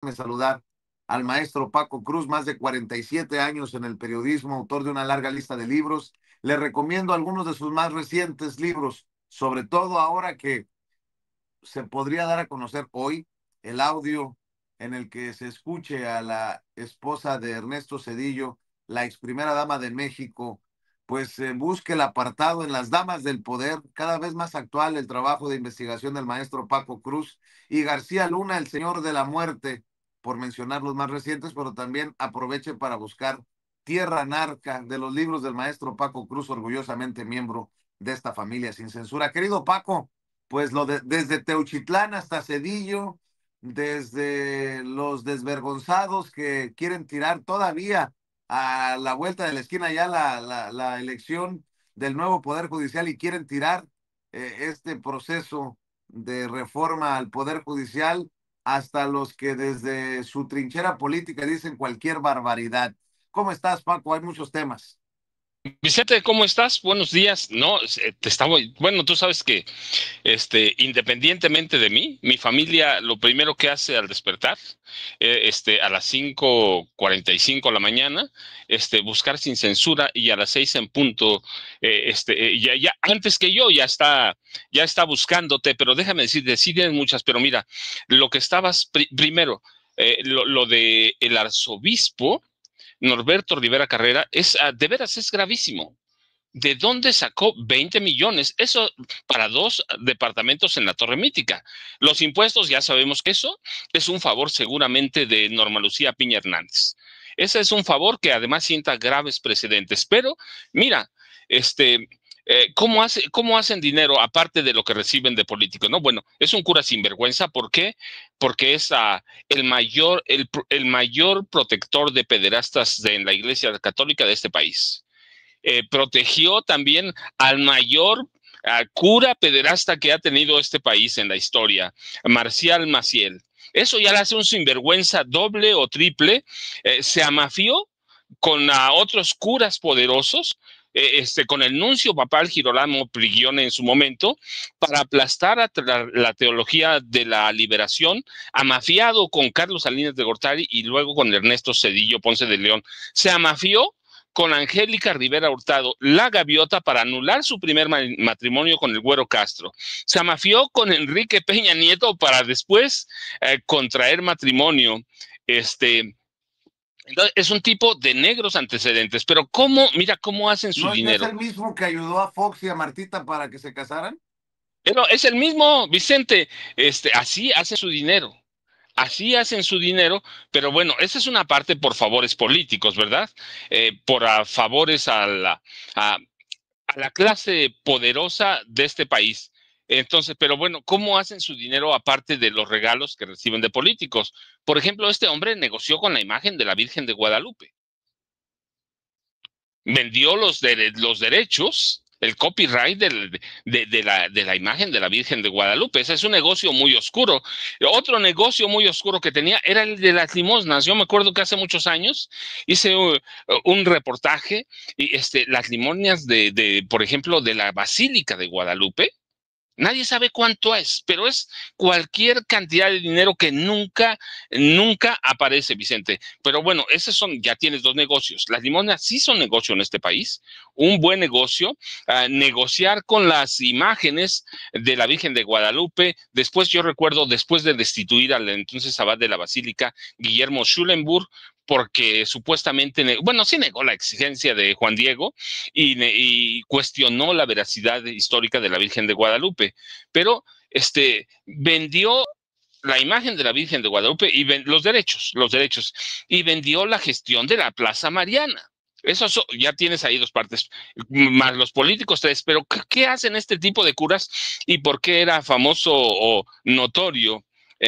permitirme saludar al maestro Paco Cruz, más de 47 años en el periodismo, autor de una larga lista de libros. Le recomiendo algunos de sus más recientes libros, sobre todo ahora que se podría dar a conocer hoy el audio en el que se escuche a la esposa de Ernesto Zedillo, la ex primera dama de México, pues busque el apartado en Las Damas del Poder, cada vez más actual el trabajo de investigación del maestro Paco Cruz y García Luna, el Señor de la Muerte, por mencionar los más recientes, pero también aproveche para buscar Tierra Narca de los libros del maestro Paco Cruz, orgullosamente miembro de esta familia sin censura. Querido Paco, pues desde Teuchitlán hasta Cedillo, desde los desvergonzados que quieren tirar todavía a la vuelta de la esquina ya la elección del nuevo Poder Judicial y quieren tirar este proceso de reforma al Poder Judicial, hasta los que desde su trinchera política dicen cualquier barbaridad. ¿Cómo estás, Paco? Hay muchos temas. Vicente, ¿cómo estás? Buenos días. No, te estaba, bueno, tú sabes que, independientemente de mí, mi familia lo primero que hace al despertar, a las 5:45 de la mañana, buscar sin censura y a las 6 en punto, ya antes que yo ya está buscándote, pero déjame decirte, sí tienes muchas, pero mira, lo que estabas primero, lo de el arzobispo Norberto Rivera Carrera de veras es gravísimo. ¿De dónde sacó 20 millones? Eso para 2 departamentos en la Torre Mítica. Los impuestos, ya sabemos que eso es un favor seguramente de Norma Lucía Piña Hernández. Ese es un favor que además sienta graves precedentes. Pero mira, ¿cómo hacen dinero aparte de lo que reciben de políticos? No, bueno, es un cura sinvergüenza. ¿Por qué? Porque es el mayor protector de pederastas en la Iglesia Católica de este país. Protegió también al mayor cura pederasta que ha tenido este país en la historia, Marcial Maciel. Eso ya le hace un sinvergüenza doble o triple. Se amafió con otros curas poderosos, con el nuncio papal Girolamo Prigione en su momento, para aplastar a la teología de la liberación, amafiado con Carlos Salinas de Gortari y luego con Ernesto Zedillo Ponce de León. Se amafió con Angélica Rivera Hurtado, la gaviota, para anular su primer matrimonio con el Güero Castro. Se amafió con Enrique Peña Nieto para después contraer matrimonio. Entonces, es un tipo de negros antecedentes, pero mira cómo hacen su ¿No es dinero. el mismo que ayudó a Fox y a Martita para que se casaran? Pero es el mismo, Vicente, así hacen su dinero. Así hacen su dinero, pero bueno, esa es una parte por favores políticos, ¿verdad? Por favores a la clase poderosa de este país. Entonces, pero bueno, ¿cómo hacen su dinero aparte de los regalos que reciben de políticos? Por ejemplo, este hombre negoció con la imagen de la Virgen de Guadalupe. Vendió los derechos, el copyright de la imagen de la Virgen de Guadalupe. Ese es un negocio muy oscuro. Otro negocio muy oscuro que tenía era el de las limosnas. Yo me acuerdo que hace muchos años hice un reportaje y las limosnas por ejemplo, de la Basílica de Guadalupe. Nadie sabe cuánto es, pero es cualquier cantidad de dinero que nunca aparece, Vicente. Pero bueno, ya tienes 2 negocios. Las limonas sí son negocio en este país, un buen negocio. Negociar con las imágenes de la Virgen de Guadalupe. Después, yo recuerdo, después de destituir al entonces abad de la Basílica, Guillermo Schulenburg, porque supuestamente, bueno, sí negó la exigencia de Juan Diego y cuestionó la veracidad histórica de la Virgen de Guadalupe, pero vendió la imagen de la Virgen de Guadalupe y los derechos, y vendió la gestión de la Plaza Mariana. Ya tienes ahí 2 partes, más los políticos 3, pero ¿qué hacen este tipo de curas y por qué era famoso o notorio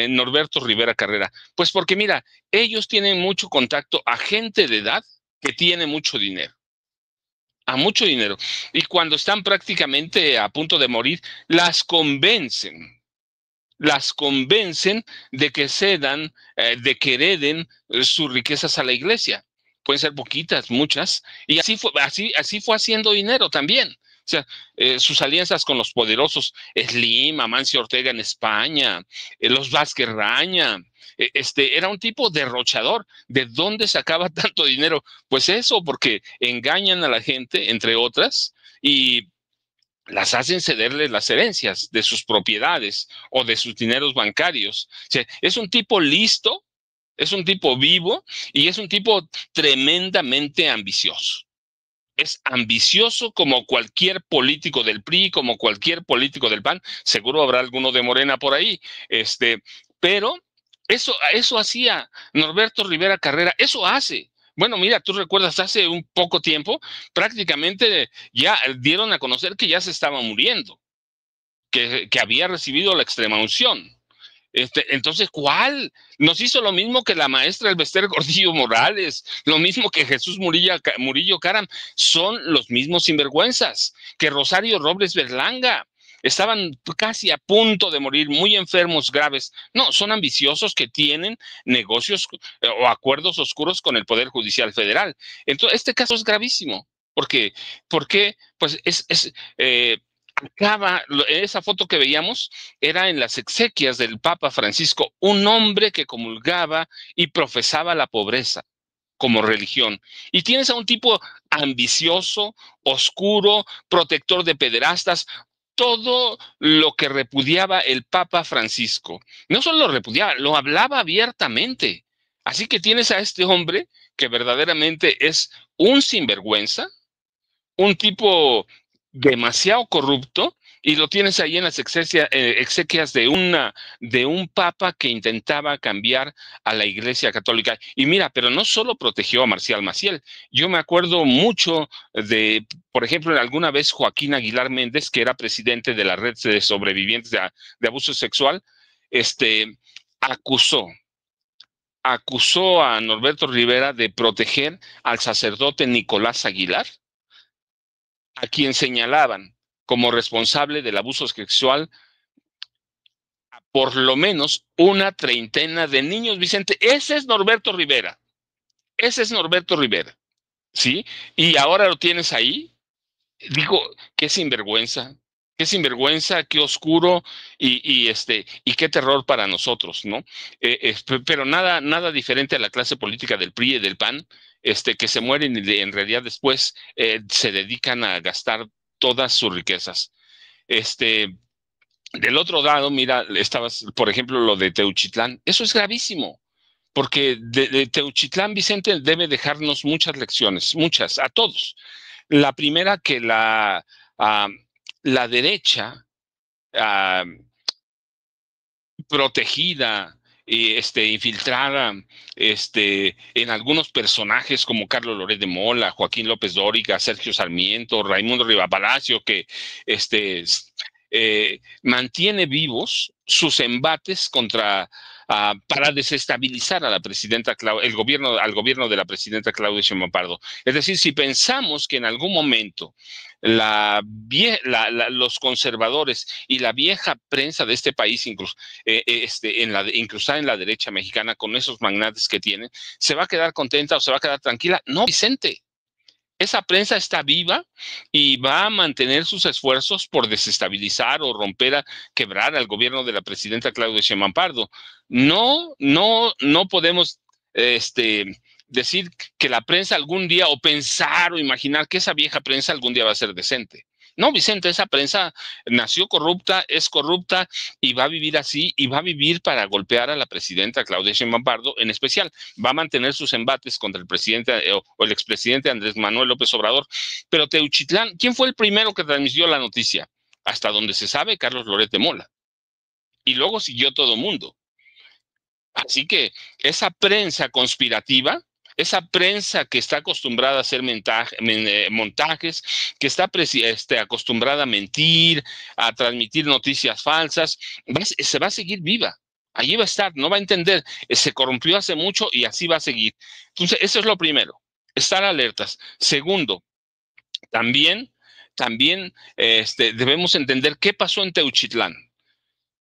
Norberto Rivera Carrera? Pues porque mira, ellos tienen mucho contacto a gente de edad que tiene mucho dinero, a mucho dinero. Y cuando están prácticamente a punto de morir, las convencen de que cedan, de que hereden sus riquezas a la iglesia. Pueden ser poquitas, muchas. Y así fue haciendo dinero también. O sea, sus alianzas con los poderosos Slim, Amancio Ortega en España, los Vázquez Raña, Era un tipo derrochador. ¿De dónde sacaba tanto dinero? Pues eso, porque engañan a la gente, entre otras, y las hacen cederle las herencias de sus propiedades o de sus dineros bancarios. O sea, es un tipo listo, es un tipo vivo y es un tipo tremendamente ambicioso. Es ambicioso como cualquier político del PRI, como cualquier político del PAN. Seguro habrá alguno de Morena por ahí. Pero eso hacía Norberto Rivera Carrera, eso hace. Bueno, mira, tú recuerdas, hace un poco tiempo, prácticamente ya dieron a conocer que ya se estaba muriendo, que había recibido la extrema unción. Entonces, ¿cuál? Nos hizo lo mismo que la maestra Elbester Gordillo Morales, lo mismo que Jesús Murillo Caram, son los mismos sinvergüenzas, que Rosario Robles Berlanga. Estaban casi a punto de morir, muy enfermos, graves. No, son ambiciosos que tienen negocios o acuerdos oscuros con el Poder Judicial Federal. Entonces, este caso es gravísimo. Porque pues acaba, esa foto que veíamos era en las exequias del Papa Francisco, un hombre que comulgaba y profesaba la pobreza como religión. Y tienes a un tipo ambicioso, oscuro, protector de pederastas, todo lo que repudiaba el Papa Francisco. No solo lo repudiaba, lo hablaba abiertamente. Así que tienes a este hombre que verdaderamente es un sinvergüenza, un tipo demasiado corrupto, y lo tienes ahí en las exequias de un papa que intentaba cambiar a la Iglesia Católica. Y mira, pero no solo protegió a Marcial Maciel. Yo me acuerdo mucho de, por ejemplo, alguna vez Joaquín Aguilar Méndez, que era presidente de la red de sobrevivientes de abuso sexual, acusó acusó a Norberto Rivera de proteger al sacerdote Nicolás Aguilar, a quien señalaban como responsable del abuso sexual a por lo menos una treintena de niños, Vicente. Ese es Norberto Rivera. Ese es Norberto Rivera. ¿Sí? Y ahora lo tienes ahí. Digo, qué sinvergüenza, qué oscuro y qué terror para nosotros, ¿no? Pero nada diferente a la clase política del PRI y del PAN, que se mueren y en realidad después se dedican a gastar todas sus riquezas. Del otro lado, mira, estabas, por ejemplo, lo de Teuchitlán. Eso es gravísimo, porque de Teuchitlán, Vicente, debe dejarnos muchas lecciones, muchas, a todos. La primera, que la derecha protegida, infiltrada en algunos personajes como Carlos Loret de Mola, Joaquín López Dóriga, Sergio Sarmiento, Raimundo Rivapalacio, que mantiene vivos sus embates para desestabilizar a la presidenta al gobierno de la presidenta Claudia Sheinbaum Pardo. Es decir, si pensamos que en algún momento los conservadores y la vieja prensa de este país, incrustada en la derecha mexicana con esos magnates que tienen, se va a quedar contenta o se va a quedar tranquila. No, Vicente. Esa prensa está viva y va a mantener sus esfuerzos por desestabilizar o quebrar al gobierno de la presidenta Claudia Sheinbaum Pardo. No podemos decir que la prensa algún día, o pensar o imaginar que esa vieja prensa algún día va a ser decente. No, Vicente, esa prensa nació corrupta, es corrupta y va a vivir así, y va a vivir para golpear a la presidenta Claudia Sheinbaum Pardo en especial. Va a mantener sus embates contra el presidente o el expresidente Andrés Manuel López Obrador. Pero Teuchitlán, ¿quién fue el primero que transmitió la noticia? Hasta donde se sabe, Carlos Loret de Mola. Y luego siguió todo mundo. Así que esa prensa conspirativa, esa prensa que está acostumbrada a hacer montajes, que está acostumbrada a mentir, a transmitir noticias falsas, se va a seguir viva. Allí va a estar, no va a entender. Se corrompió hace mucho y así va a seguir. Entonces, eso es lo primero, estar alertas. Segundo, también debemos entender qué pasó en Teuchitlán,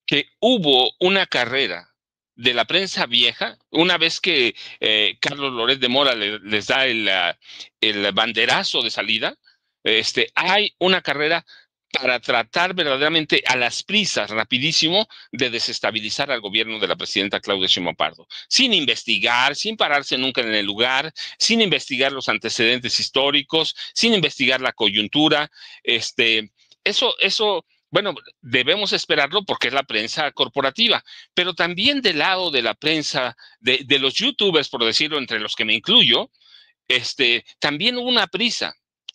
que hubo una carrera de la prensa vieja, una vez que Carlos Loret de Mola les da el banderazo de salida, hay una carrera para tratar verdaderamente a las prisas, rapidísimo, de desestabilizar al gobierno de la presidenta Claudia Sheinbaum Pardo, sin investigar, sin pararse nunca en el lugar, sin investigar los antecedentes históricos, sin investigar la coyuntura. Eso, bueno, debemos esperarlo porque es la prensa corporativa, pero también del lado de la prensa, de los youtubers, por decirlo, entre los que me incluyo, también hubo una prisa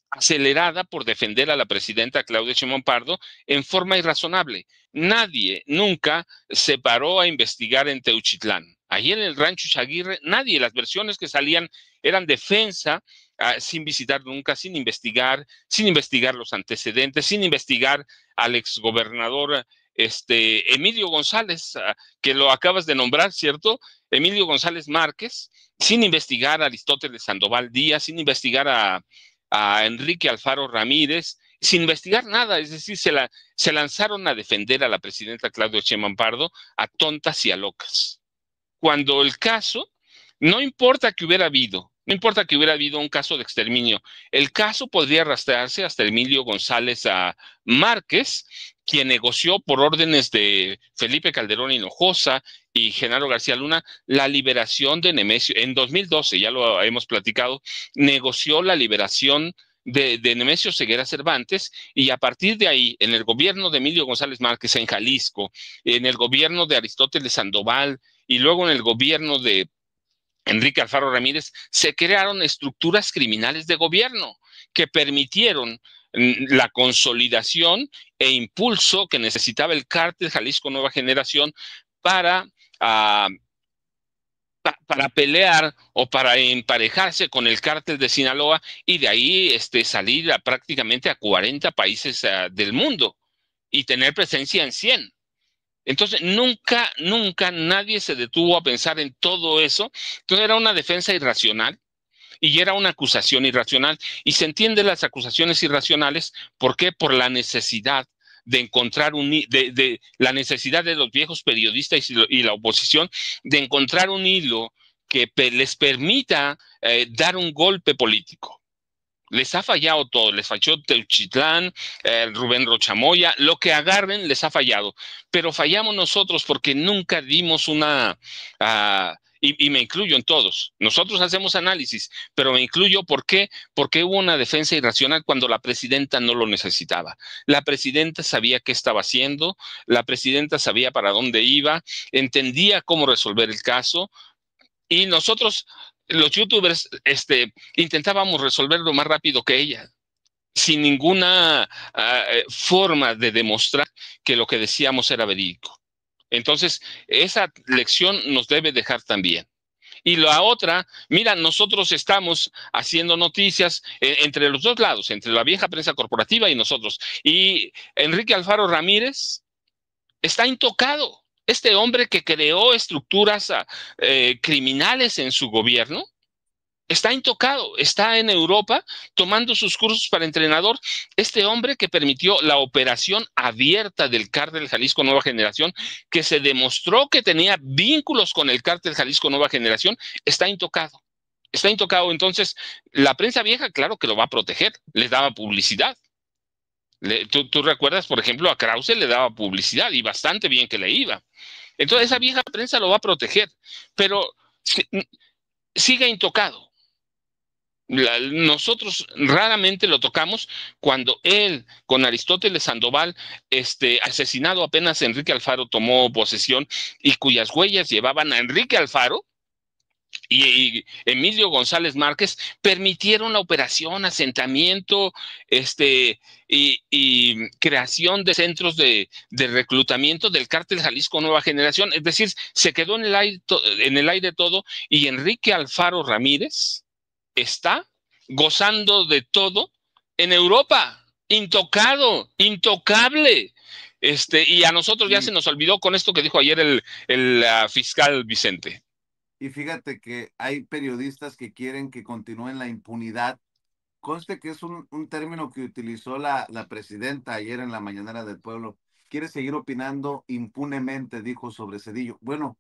acelerada por defender a la presidenta Claudia Sheinbaum Pardo en forma irrazonable. Nadie nunca se paró a investigar en Teuchitlán. Allí en el rancho Chaguirre, nadie, las versiones que salían eran defensa, sin visitar nunca, sin investigar los antecedentes, sin investigar al exgobernador Emilio González, que lo acabas de nombrar, ¿cierto? Emilio González Márquez, sin investigar a Aristóteles Sandoval Díaz, sin investigar a Enrique Alfaro Ramírez, sin investigar nada, es decir, se lanzaron a defender a la presidenta Claudia Sheinbaum Pardo a tontas y a locas. Cuando el caso, no importa que hubiera habido, no importa que hubiera habido un caso de exterminio, el caso podría rastrearse hasta Emilio González Márquez, quien negoció por órdenes de Felipe Calderón Hinojosa y Genaro García Luna la liberación de Nemesio. En 2012, ya lo hemos platicado, negoció la liberación de Nemesio Ceguera Cervantes, y a partir de ahí, en el gobierno de Emilio González Márquez en Jalisco, en el gobierno de Aristóteles Sandoval y luego en el gobierno de Enrique Alfaro Ramírez, se crearon estructuras criminales de gobierno que permitieron la consolidación e impulso que necesitaba el cártel Jalisco Nueva Generación para, uh, para pelear o para emparejarse con el cártel de Sinaloa, y de ahí salir prácticamente a 40 países del mundo y tener presencia en 100. Entonces, nunca nadie se detuvo a pensar en todo eso. Entonces, era una defensa irracional y era una acusación irracional. Y se entienden las acusaciones irracionales. ¿Por qué? Por la necesidad de encontrar de la necesidad de los viejos periodistas y la oposición de encontrar un hilo que les permita dar un golpe político. Les ha fallado todo, les falló Teuchitlán, Rubén Rochamoya, lo que agarren les ha fallado, pero fallamos nosotros porque nunca dimos y me incluyo en todos. Nosotros hacemos análisis, pero me incluyo porque hubo una defensa irracional cuando la presidenta no lo necesitaba. La presidenta sabía qué estaba haciendo, la presidenta sabía para dónde iba, entendía cómo resolver el caso, y nosotros, los youtubers, intentábamos resolverlo más rápido que ella, sin ninguna forma de demostrar que lo que decíamos era verídico. Entonces, esa lección nos debe dejar también. Y la otra, mira, nosotros estamos haciendo noticias entre los dos lados, entre la vieja prensa corporativa y nosotros. Y Enrique Alfaro Ramírez está intocado. Este hombre que creó estructuras criminales en su gobierno está intocado, está en Europa tomando sus cursos para entrenador. Este hombre que permitió la operación abierta del cártel Jalisco Nueva Generación, que se demostró que tenía vínculos con el cártel Jalisco Nueva Generación, está intocado. Está intocado. Entonces, la prensa vieja, claro que lo va a proteger, les daba publicidad. Tú recuerdas, por ejemplo, a Krause le daba publicidad y bastante bien que le iba. Entonces, esa vieja prensa lo va a proteger, pero sigue intocado. Nosotros raramente lo tocamos cuando él, con Aristóteles Sandoval, asesinado apenas Enrique Alfaro tomó posesión, y cuyas huellas llevaban a Enrique Alfaro y Emilio González Márquez, permitieron la operación, asentamiento, y creación de centros de reclutamiento del cártel Jalisco Nueva Generación. Es decir, se quedó en el aire todo, y Enrique Alfaro Ramírez está gozando de todo en Europa, intocado, intocable. Y a nosotros ya se nos olvidó con esto que dijo ayer el fiscal Vicente. Y fíjate que hay periodistas que quieren que continúe la impunidad. Conste que es un término que utilizó la presidenta ayer en la mañanera del pueblo. Quiere seguir opinando impunemente, dijo sobre Zedillo. Bueno,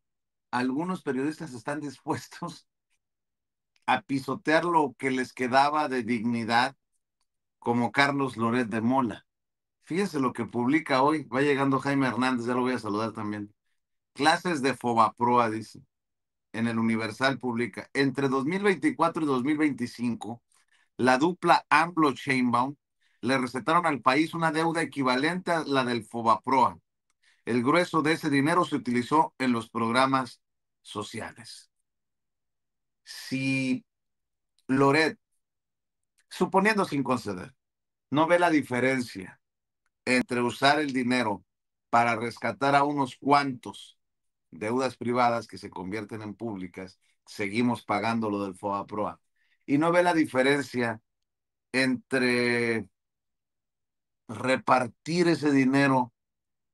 algunos periodistas están dispuestos a pisotear lo que les quedaba de dignidad, como Carlos Loret de Mola. Fíjense lo que publica hoy. Va llegando Jaime Hernández, ya lo voy a saludar también. Clases de Fobaproa, dice. En el Universal publica. Entre 2024 y 2025, la dupla AMLO-Sheinbaum le recetaron al país una deuda equivalente a la del Fobaproa. El grueso de ese dinero se utilizó en los programas sociales. Si Loret, suponiendo sin conceder, no ve la diferencia entre usar el dinero para rescatar a unos cuantos deudas privadas que se convierten en públicas, seguimos pagando lo del FOBAPROA, y no ve la diferencia entre repartir ese dinero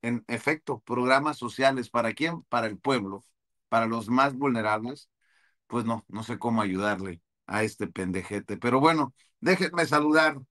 en efecto, programas sociales, ¿para quién? Para el pueblo, para los más vulnerables, pues no sé cómo ayudarle a este pendejete. Pero bueno, déjenme saludar